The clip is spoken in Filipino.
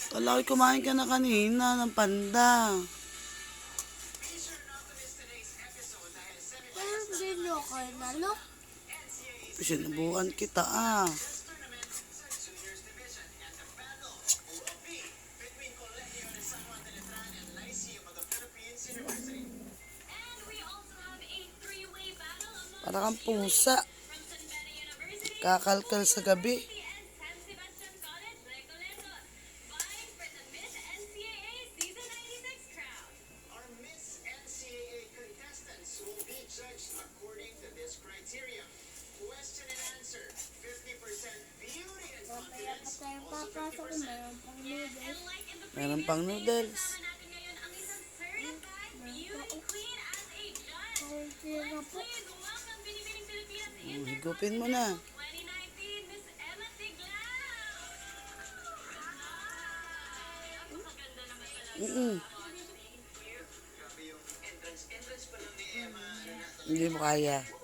Kala ko kumain ka na kanina ng panda. Pero hindi nyo kayo nalok. Sinubukan kita ah. Para kang pusa. Kakalkal sa gabi. Mamaya pa tayo papasok kung mayroon pang noodles. Meron pang noodles. Kaunti na po. Higupin mo na. Hindi mo kaya.